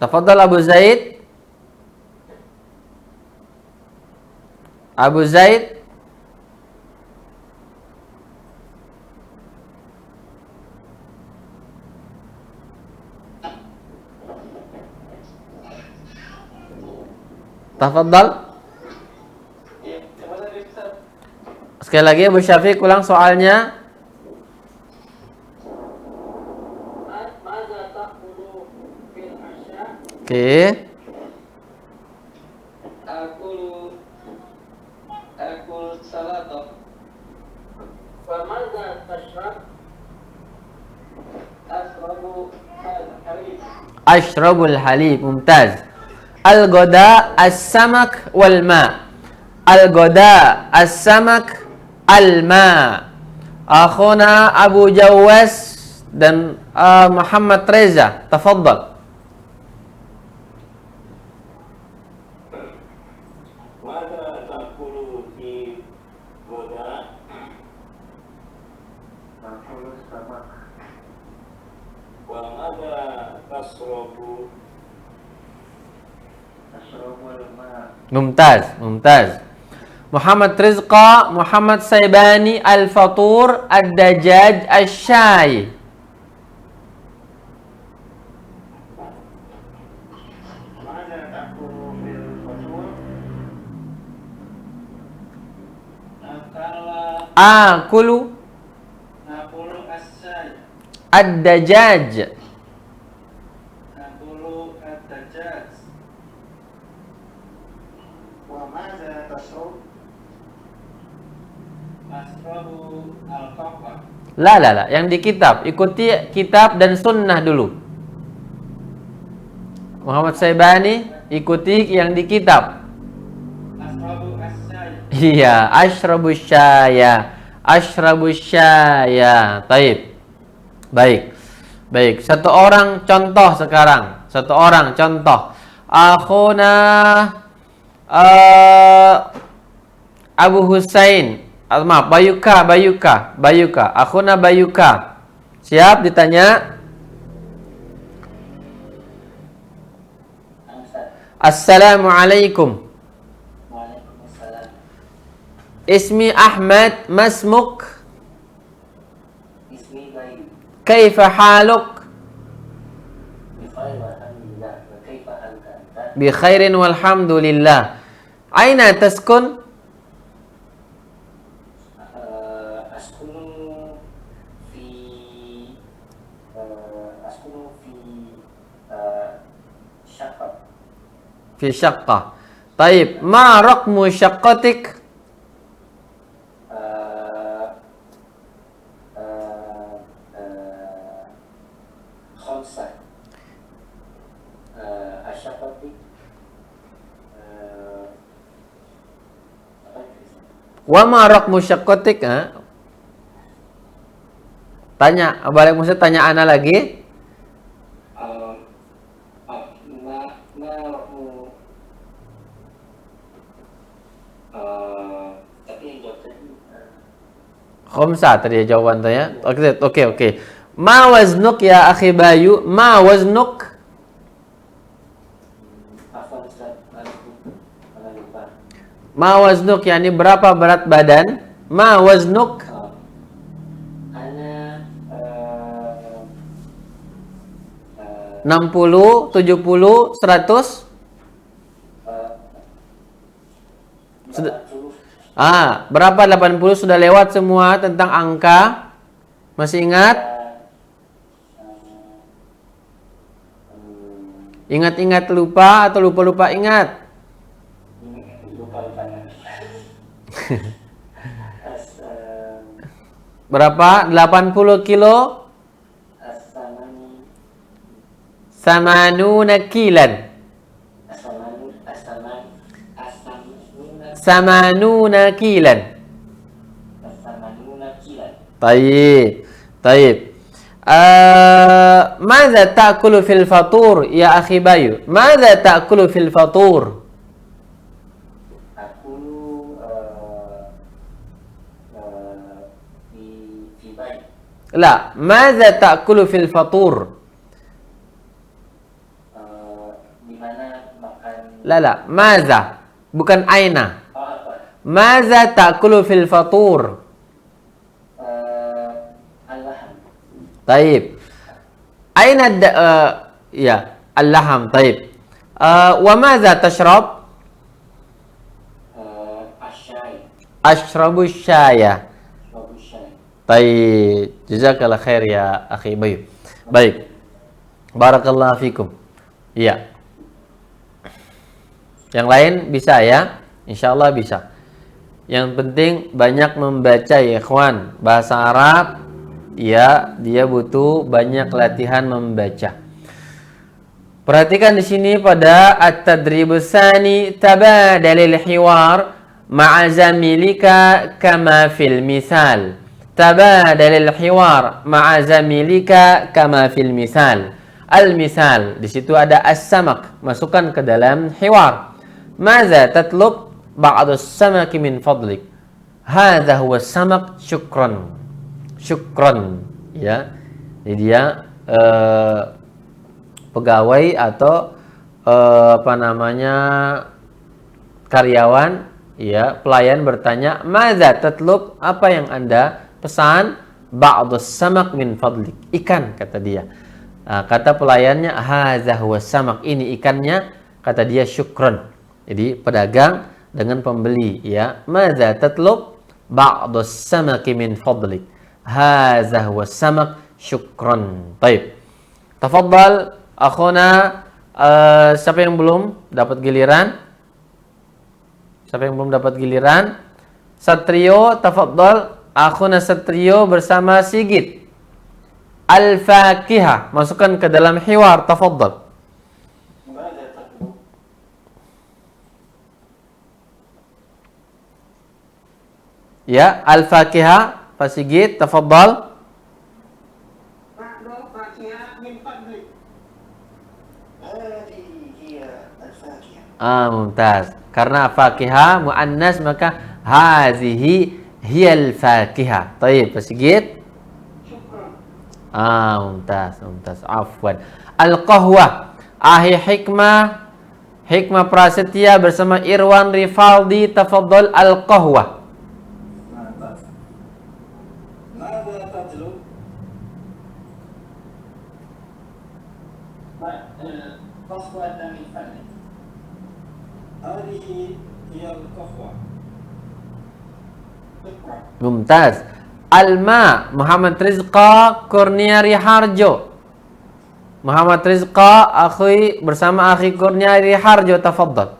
S1: Tafadhal Abu Zaid. Abu Zaid. Tafadhal. Sekali lagi Abu Syafiq ulang soalnya. Oke.
S2: Akul salatah.
S3: Wa madza tashrab?
S2: Ashrabu al-halib.
S1: Ashrabul halib. Mumtaz. Al-ghada, as-samak, wal ma. Al-ghada, as-samak, al-ma. Akhuna Abu Jawas dan Muhammad Reza, tafadhal.
S2: Mada ta'kulu fi ghada? Akul samak. Wa mada tashrabu? Ashrabul ma.
S1: Mumtaz, mumtaz. Muhammad Rizqa, Muhammad Saibani, Al-Fatur, Ad-Dajjaj, Asy-Syai.
S2: Mada ta'kulu fil fatur?
S1: Akulu
S2: Akulu as-say.
S1: Ad-Dajjaj.
S2: Akulu ad-dajjaj. Wa madza tashrab? Ashrabu al-qahwa.
S1: La. Yang di kitab. Ikuti kitab dan sunnah dulu. Muhammad Saibani, ikuti yang di kitab.
S2: Ashrabu as-say.
S1: Iya, ashrabus syaya. Ashrabus syaya. Taib. Baik. Baik, satu orang contoh sekarang. Satu orang contoh. Akhuna Abu Husain. Maaf, Bayuka. Akhuna Bayuka. Siap ditanya? Assalamualaikum.
S3: Waalaikumsalam.
S1: Ismi Ahmad, masmuk?
S3: Ismi Bayu.
S1: Kaifa haluk?
S3: Bikhair walhamdulillah. Wa kaifa halka anta?
S1: Bi khairin walhamdulillah. Aina taskun?
S3: Askunu fi askunu fi Syaqqa.
S1: Fi syaqqah. Taib, ma raqmu syaqqatik?
S3: Khamsah. Asyaqqati.
S1: Wa ma raqmu syaqqatik? Tanya, balik Musa tanya ana lagi.
S3: Tapi yang jawab tadi
S1: Khamsah tadi jawaban tanya. Oke. Ma waznuk ya akhi Bayu? Ma waznuk?
S3: Afwan Ustaz, aku lupa.
S1: Ma waznuk yani berapa berat badan? Ma waznuk?
S3: Ana
S1: 60, 70, 100? Sudah. Berapa 80 sudah lewat semua tentang angka? Masih ingat? Ingat-ingat lupa atau lupa-lupa ingat? Berapa? 80 kilo? Samanuna kilan. Samanuna kilan. Tayyib. Madza ta'kulu fil fatur ya akhi Bayu? Madza ta'kulu fil fatur?
S3: Aku di baik.
S1: La, madza ta'kulu fil fatur?
S3: Di mana makan
S1: La, madza, bukan aina.
S3: apa?
S1: Madza ta'kulu fil fatur?
S3: Al-laham.
S1: Taib. Aina ya, al-laham. Taib. Wa madza tashrab?
S3: Asyai.
S1: Ashrabu syaya.
S3: Babu syai.
S1: Taib. Jazakallah khair ya akhi Bayu. Baik. Barakallahu fikum. Iya. Yang lain bisa ya? Insyaallah bisa. Yang penting banyak membaca ya ikhwan. Bahasa Arab ya, dia butuh banyak latihan membaca. Perhatikan di sini pada at-tadribus tsani, tabadalil hiwar ma'a zamilika kama fil misal. Tabadalil hiwar ma'a zamilika kama fil misal. Al-misal, di situ ada as-samak, masukkan ke dalam hiwar. Maza tatlub ba'du as-samaki min fadlik? Hadza huwa as-samak, syukran. Syukran, ya. Jadi dia pegawai atau karyawan, ya, pelayan bertanya, "Madza tatlub?" Apa yang Anda pesan? "Ba'du as-samak min fadlik." Ikan, kata dia. Kata pelayannya, "Hadza huwa as-samak." Ini ikannya, kata dia, syukran. Jadi pedagang dengan pembeli, ya. Madza tatlub? Ba'du as-samaki min fadlik. Hadza huwa as-samak, syukran. Baik. Tafadhal akhuna, siapa yang belum dapat giliran? Siapa yang belum dapat giliran? Satrio, tafadhal akhuna Satrio bersama Sigit. Al-Fakihah, masukkan ke dalam hiwar, tafadhal. Ya, Al-Fakihah, Pak Sigit, tafadhal. Mumtaz. Karena fakihah muannas maka hazihi hiyal fakihah. Baik, Pak Sigit. Mumtaz. Afwan. Al-qahwah. Ahi hikmah. Hikmah Prasetya bersama Irwan Rifaldi, tafadhol al-qahwah.
S2: ماذا تطلب؟
S3: قهوة من فضلك.
S2: هذه هي القهوة.
S3: شكرا.
S1: Mumtaz. Alma, Muhammad Rizqa Kurniari Harjo. Muhammad Rizqa akhi bersama akhi Kurniari Harjo, tafadhol.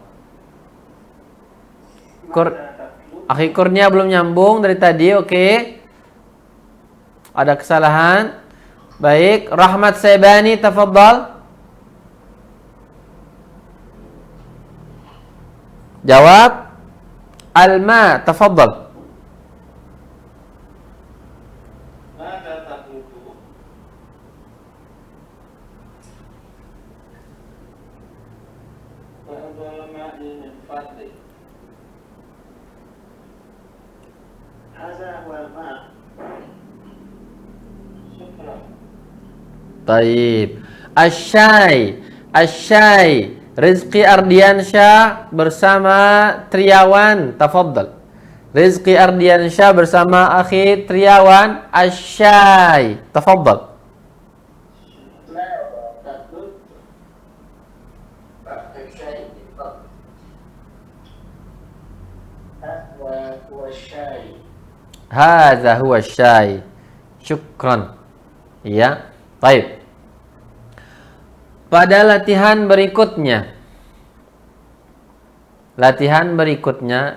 S1: Akhi Kurnia belum nyambung dari tadi, oke. Ada kesalahan. Baik, Rahmat Sebani, tafadhol. Jawab. Alma, tafadhol.
S2: ماذا تطلب؟ بعض الماء من فضلك. هذا هو الماء. شكرا.
S1: Taib. Asyai Rizki Ardiansyah bersama Triawan, tafadhal. Rizki Ardiansyah bersama akhi Triawan, Asyai, tafadhal.
S3: ماذا تطلب؟ الشاي بالفضل. هذا هو الشاي.
S1: Hadza huwa syai. Syukran. Ya. Baik. Pada latihan berikutnya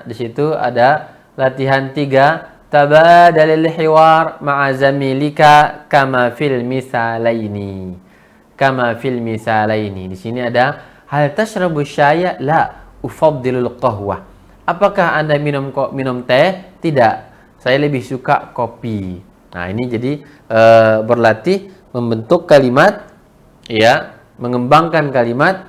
S1: di situ ada latihan 3, tabadalil hiwar ma'a zamilika kama fil misalaini. Di sini ada hal tashrabu syaya? La, ufaddilul qahwah. Apakah Anda minum teh? Tidak, saya lebih suka kopi. Nah, ini jadi berlatih membentuk kalimat, ya, mengembangkan kalimat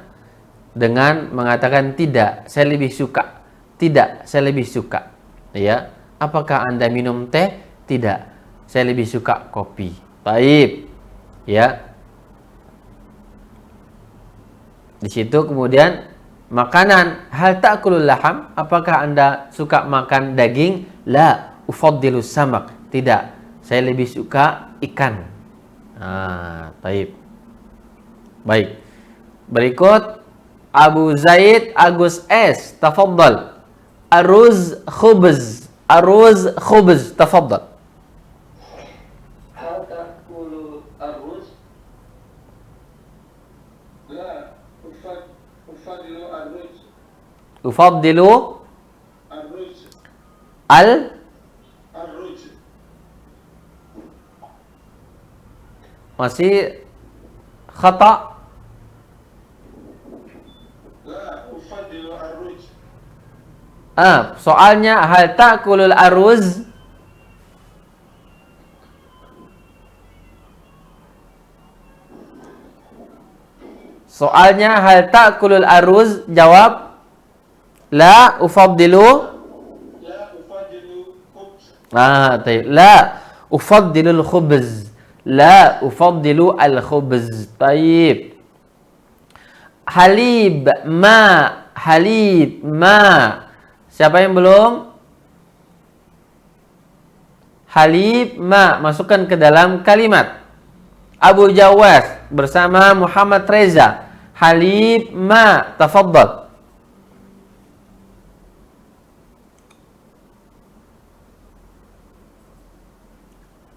S1: dengan mengatakan tidak, saya lebih suka. Tidak, saya lebih suka. Ya. Apakah Anda minum teh? Tidak, saya lebih suka kopi. Baik. Ya. Di situ kemudian makanan, hal ta'kulul laham? Apakah Anda suka makan daging? La, ufaddilus samak. Tidak, saya lebih suka ikan. Baik. Baik. Berikut Abu Zaid Agus S, tafadhal. Aruz khubz, tafadhal.
S2: هل تأكل الرز؟ لا، أفضل الرز.
S1: Ufaddilu
S2: الرز. الرز.
S1: masih khata.
S2: لا، أفضل الرز.
S1: Soalnya hal ta'kulul aruz? Soalnya hal ta'kulul aruz? Jawab la, ufaddilu.
S2: لا أفضل خبز.
S1: Taib. La ufaddilul khubz. La ufaddilu al-khubz. Taib. Halib ma. Siapa yang belum? Halib ma, masukkan ke dalam kalimat. Abu Jawas bersama Muhammad Reza. Halib ma, tafadhal.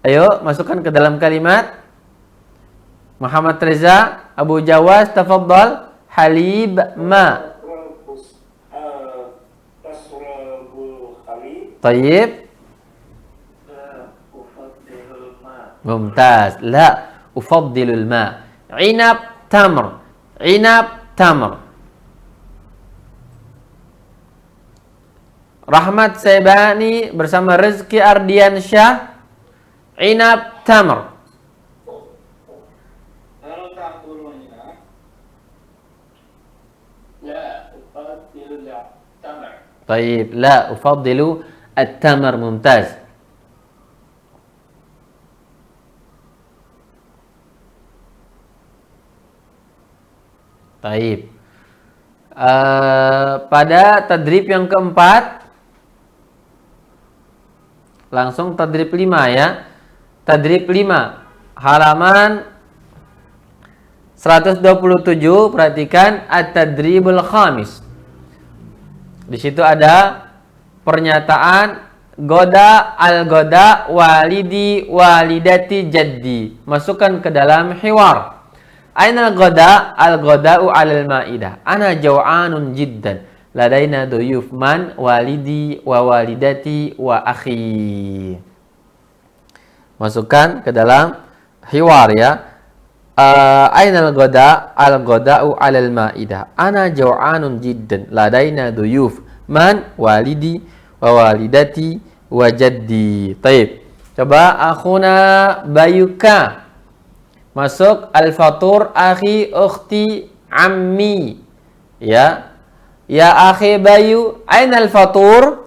S1: Ayo, masukkan ke dalam kalimat. Muhammad Reza, Abu Jawas, tafadhal. Halib ma.
S2: تشرب الحليب؟
S1: Tayyib.
S2: لا أفضل الماء.
S1: Mumtaz. La ufaddilul ma. Inab tamr. Rahmat Sebani bersama Rizki Ardiansyah. Inab tamr.
S2: هل تأكلونها؟ لا أفضل التمر.
S1: Tayyib. La ufaddilu at-tamr. Mumtaz. Tayyib. Pada tadrib yang keempat, langsung tadrib 5 ya. Tadrib 5, halaman 127, perhatikan at-tadribul khamis. Di situ ada pernyataan goda al-goda walidi walidati jaddi. Masukkan ke dalam hiwar. Ainal goda al-goda'u 'alal ma'idah. Ana jaw'anun jiddan. Ladaina duyuf man walidi wa walidati wa akhi. Masukkan ke dalam hiwar ya. Ainal goda al-goda'u 'alal ma'idah. Ana jaw'anun jiddan. Ladaina duyuf man walidi wa walidati wa jaddi. Taib. Coba akhuna bayuka. Masuk al-fatur akhi ukhti ammi. Ya. Ya akhi bayu, aina al-fatur?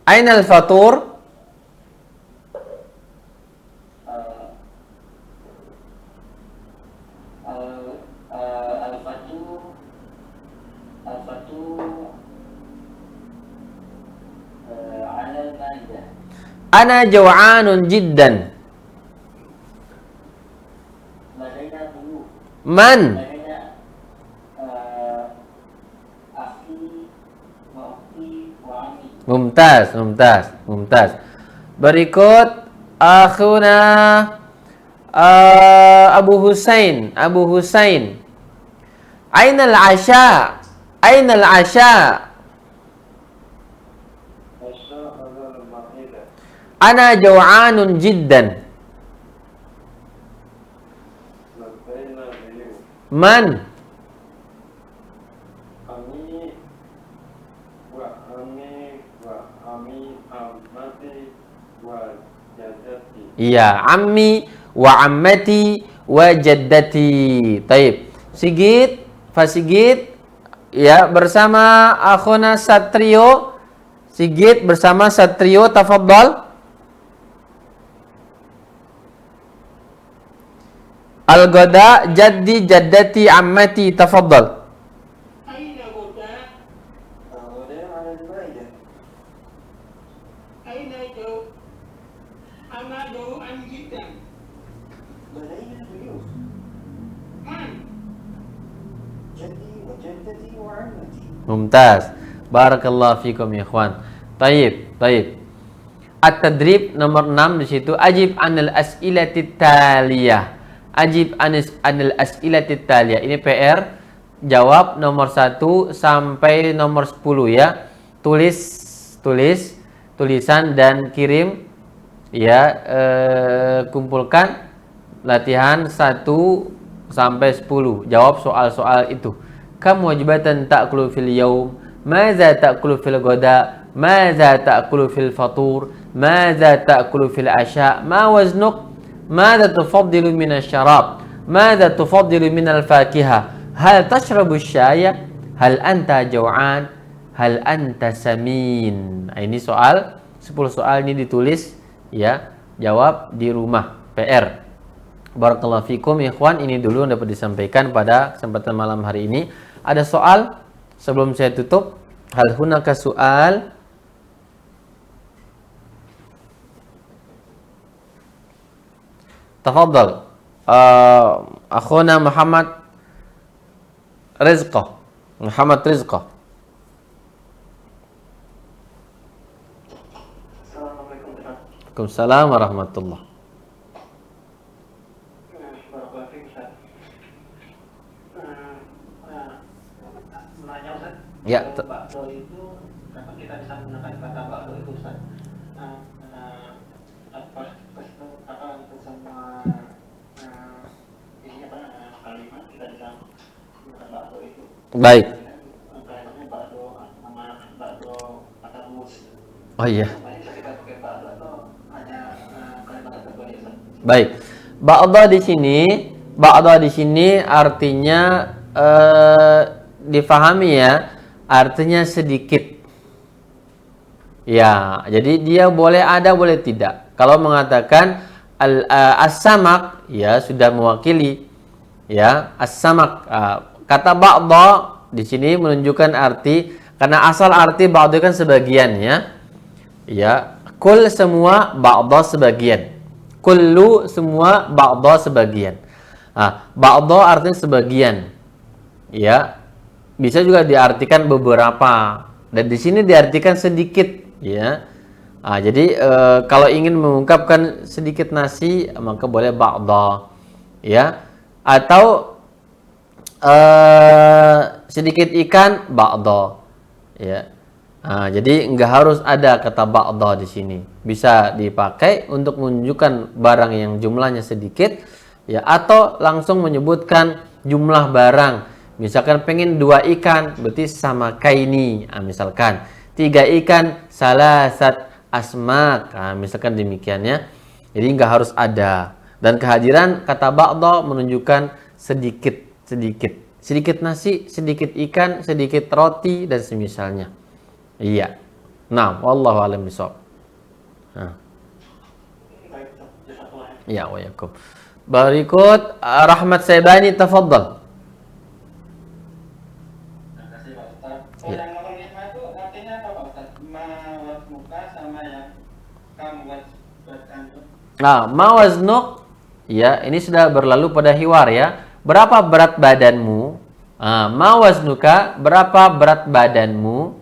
S1: Aina al-fatur? Ana jaw'anun jiddan. Man? Mumtaz, mumtaz, mumtaz. Berikut akhuna Abu Husain, Abu Husain. Ainal asya? Ainal asya? Ana jaw'anun jiddan. Man?
S2: Ami wa ami wa ammati wa jaddati.
S1: Iya, ammi wa ammati wa jaddati. Taib. Sigit, Fasigit ya bersama akhuna Satrio. Sigit bersama Satrio, tafadhal. Al-goda jaddi jaddati ammati, tafadhal.
S4: Aina goda?
S2: Al-ghada 'ala al-ma'idah.
S4: Aina jauh? Ana jauh an jiddan.
S2: Ladaina duyuf
S4: Man?
S2: jaddi wa jaddati wa ammati.
S1: Mumtaz. Barakallahu fikum ya ikhwan. Taib, taib. At-tadrib nomor 6 di situ, ajib anil as'ilati taliyah. Ajib anil as'ilati taliyah. Ini PR, jawab nomor 1 sampai nomor 10 ya. Tulisan dan kirim ya, kumpulkan latihan 1 sampai 10. Jawab soal-soal itu. Kam wajibatan ta'kulu fil yaum? Maza ta'kulu fil ghada? Maza ta'kulu fil fatur? Maza ta'kulu fil asya? Ma waznuk? Maza tufaddilu min asy-syarab? Maza tufaddilu min al-fakihah? Hal tashrabu syaya? Hal anta jaw'an? Hal anta samin? Nah, ini soal 10 soal ini ditulis ya, jawab di rumah, PR. Barakallahu fikum ikhwan, ini dulu yang dapat disampaikan pada kesempatan malam hari ini. Ada soal sebelum saya tutup? Hal hunaka soal? Tafadhal. Akhuna Muhammad Rizqa. Muhammad Rizqa.
S2: Assalamualaikum Ustaz.
S1: Waalaikumsalam warahmatullah.
S2: Barakallahu fiik Ustaz. Menanya Ustaz.
S1: Ya,
S2: Bakso itu kenapa kita bisa menggunakan kata bakso itu Ustaz? Apa untuk semua ini apa kalimat kita bisa menggunakan bakso itu?
S1: baik.
S2: Kalimatnya bakso sama bakso atau mus.
S1: Oh iya.
S2: Makanya bisa kita pakai bakso atau hanya kalimat tertentu aja Ustaz?
S1: Baik. Ba'dha di sini artinya difahami ya, artinya sedikit. Ya, jadi dia boleh ada, boleh tidak. Kalau mengatakan as-samak ya sudah mewakili ya as-samak. Kata ba'dha di sini menunjukkan arti, karena asal arti ba'dha kan sebagian ya. Ya, kul semua, ba'dha sebagian. Kullu semua, ba'dha sebagian. Ba'dha artinya sebagian. Ya. Bisa juga diartikan beberapa, dan di sini diartikan sedikit ya. Jadi kalau ingin mengungkapkan sedikit nasi maka boleh ba'dha ya, atau sedikit ikan ba'dha ya. Jadi nggak harus ada kata ba'dha di sini, bisa dipakai untuk menunjukkan barang yang jumlahnya sedikit ya, atau langsung menyebutkan jumlah barang. Misalkan pengen 2 ikan, berarti sama kaini. Misalkan 3 ikan, salasat asmak. Misalkan demikian ya. Jadi nggak harus ada. Dan kehadiran kata ba'dha menunjukkan sedikit, sedikit. Sedikit nasi, sedikit ikan, sedikit roti, dan semisalnya. Iya. Nah, wallahu a'lam bishawab. Ya, wa yakum. Berikut Rahmat Saibani, tafadhal.
S4: Yang nomor 5 itu artinya apa Pak Ustaz? Mawaz muka sama yang kamu buat antum.
S1: Mawaznuk ya, ini sudah berlalu pada hiwar ya. Berapa berat badanmu? Mawaznuka, berapa berat badanmu?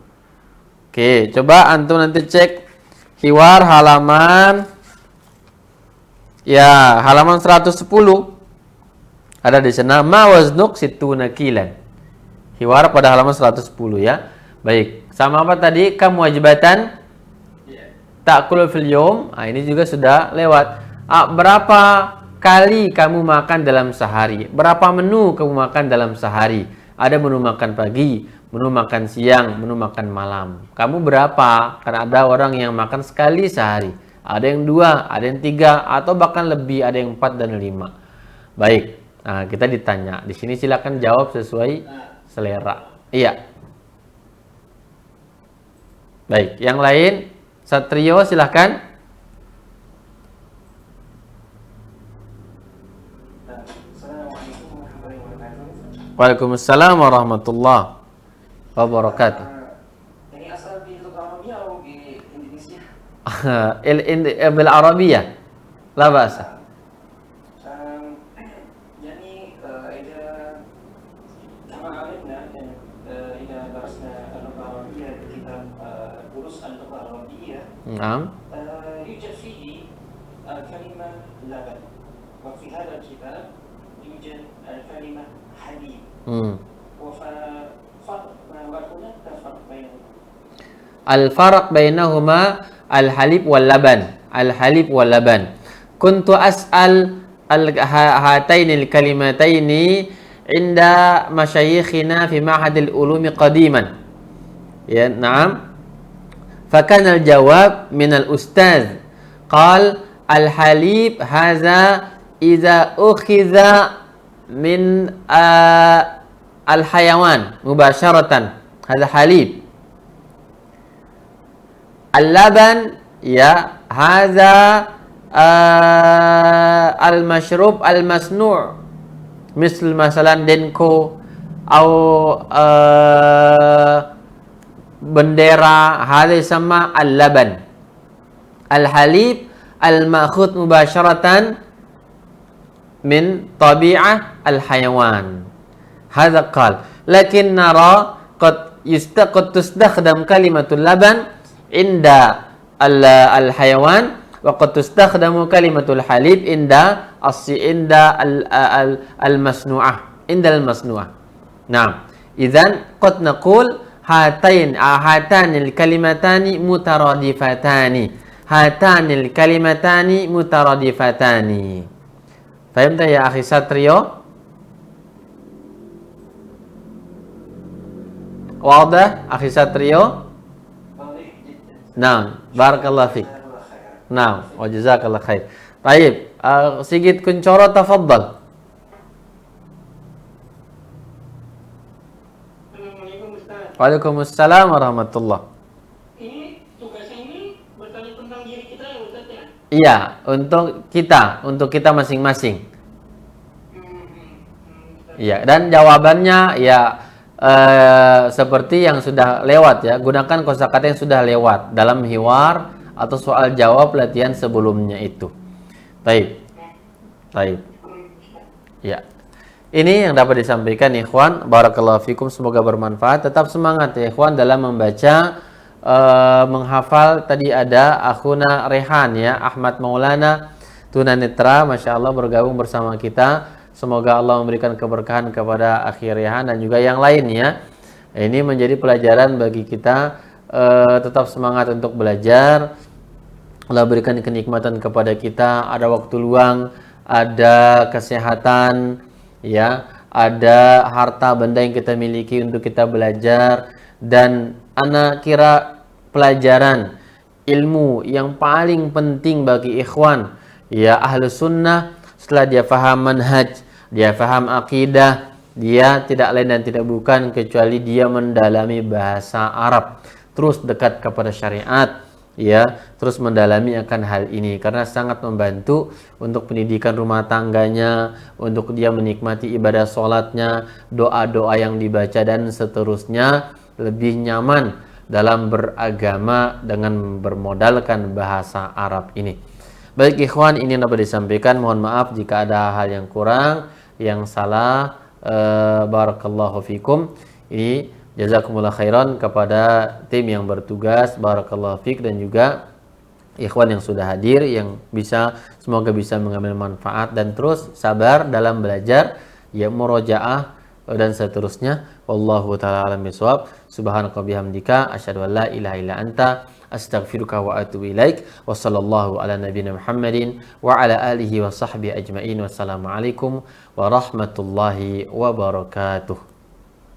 S1: Oke, coba antum nanti cek hiwar halaman ya, halaman 110. Ada di sana mawaznuk situna kilan. Hiwar pada halaman 110 ya. Baik, sama apa tadi? Kamu wajibatan ta'kulu fil yawm. Ini juga sudah lewat. Berapa kali kamu makan dalam sehari? Berapa menu kamu makan dalam sehari? Ada menu makan pagi, menu makan siang, menu makan malam. Kamu berapa? Karena ada orang yang makan sekali sehari. Ada yang 2, ada yang 3, atau bahkan lebih, ada yang 4 dan 5. Baik. Kita ditanya. Di sini silakan jawab sesuai selera. Iya. Baik, yang lain Satrio silahkan.
S2: Assalamualaikum warahmatullahi wabarakatuh.
S1: Waalaikumsalam warahmatullahi wabarakatuh.
S2: Ini asal di Luga Arabia atau di Indonesia?
S1: Bil Arabiyah. La ba'sa.
S2: يعني إذا كما علمنا إذا درسنا اللغة العربية بكتاب دروس اللغة العربية
S1: Naam.
S2: يوجد فيه كلمة لبن، وفي هذا الكتاب يوجد الكلمة حليب، وهناك فرق بينهما.
S1: Al-farq bainahuma al-halib wal laban. Al-halib wal laban. Kuntu as'al hatainil kalimataini inda masyayikhina fi ma'hadil ulumi qadiman. Ya, na'am. Fakana al-jawab min al-ustaz. Qal al-halib haza iza ukhiza min al-hayawan mubasharatan. Hadha halib. Al-laban ya hadza al-mashrub al-masnu' misal masalan denko atau bendera, hadza sama al-laban. Al-halib al-ma'khud mubasharatan min tabi'ah al-hayawan. Hadza qal lakin nara qad tustakhdam kalimatul laban inda al-hayawan wa qad tustakhdamu kalimatul halib inda al-masnu'ah, inda al-masnu'ah. Naam. Idzan qad naqul hatanil kalimatani mutaradifatani. Hatanil kalimatani mutaradifatani. Fahimta ya akhi Satrio? Wadah akhi Satrio? Naam, barakallahu fiik. Naam, wa jazakallahu khair. Baik, Sigit Kuncoro tafadhal.
S4: Assalamualaikum Ustaz.
S1: Waalaikumsalam warahmatullah.
S4: Ini tugasnya ini bertanya tentang diri kita ya Ustaz ya?
S1: Iya, untuk kita masing-masing. Iya, dan jawabannya ya seperti yang sudah lewat ya. Gunakan kosakata yang sudah lewat dalam hiwar atau soal jawab latihan sebelumnya itu. Baik. Baik. Ya. Ini yang dapat disampaikan ikhwan. Barakallahu fikum, semoga bermanfaat. Tetap semangat ya ikhwan dalam membaca, menghafal. Tadi ada akhuna Rehan ya, Ahmad Maulana tunanetra, Masya Allah bergabung bersama kita. Semoga Allah memberikan keberkahan kepada akhi Rehan dan juga yang lainnya. Ini menjadi pelajaran bagi kita, tetap semangat untuk belajar. Allah berikan kenikmatan kepada kita, ada waktu luang, ada kesehatan, ya, ada harta benda yang kita miliki untuk kita belajar. Dan ana kira pelajaran ilmu yang paling penting bagi ikhwan ya ahlu sunnah, setelah dia faham manhaj, dia faham akidah, dia tidak lain dan tidak bukan kecuali dia mendalami bahasa Arab, terus dekat kepada syariat ya, terus mendalami akan hal ini karena sangat membantu untuk pendidikan rumah tangganya, untuk dia menikmati ibadah sholatnya, doa-doa yang dibaca dan seterusnya, lebih nyaman dalam beragama dengan bermodalkan bahasa Arab ini. Baik ikhwan, ini yang dapat disampaikan. Mohon maaf jika ada hal yang kurang, yang salah. Barakallahu fikum. Ini jazakumullah khairan kepada tim yang bertugas. Barakallahu fik, dan juga ikhwan yang sudah hadir, yang semoga bisa mengambil manfaat dan terus sabar dalam belajar ya, murojaah dan seterusnya. Wallahu ta'ala alam bisawab. Subhanaka bihamdika asyhadu an la ilaha illa anta astaghfiruka wa atubu ilaik. Wa sallallahu ala nabiyina Muhammadin wa ala alihi wa sahbihi ajmain. Wassalamualaikum warahmatullahi wabarakatuh.